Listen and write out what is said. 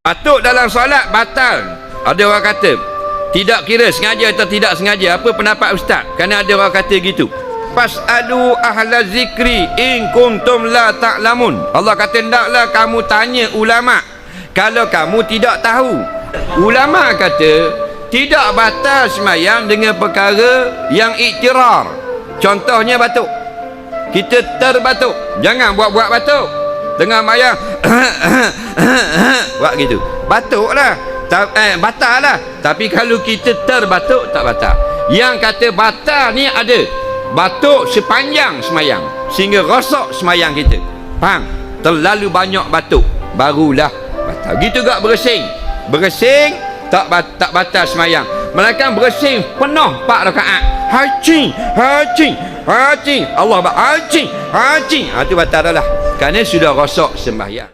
Batuk dalam solat batal. Ada orang kata tidak kira sengaja atau tidak sengaja. Apa pendapat ustaz? Kerana ada orang kata gitu. Fas'alu ahla zikri in kuntum la ta'lamun. Allah kata hendaklah kamu tanya ulama kalau kamu tidak tahu. Ulama kata tidak batal sembahyang dengan perkara yang iktirar. Contohnya batuk. Kita terbatuk. Jangan buat-buat batuk. Tengah sembahyang buat gitu. Batuklah. Batal lah. Tapi kalau kita terbatuk tak batal. Yang kata batal ni ada batuk sepanjang semayang sehingga rosak semayang kita. Faham? Terlalu banyak batuk barulah batal. Gitu gak bersin? Bersin tak batal semayang. Melainkan bersin penuh 4 rakaat. Hacing, hacing, hacing. Allah hacing, hacing. Itu batal dah lah. Kerana sudah rosak sembahyang.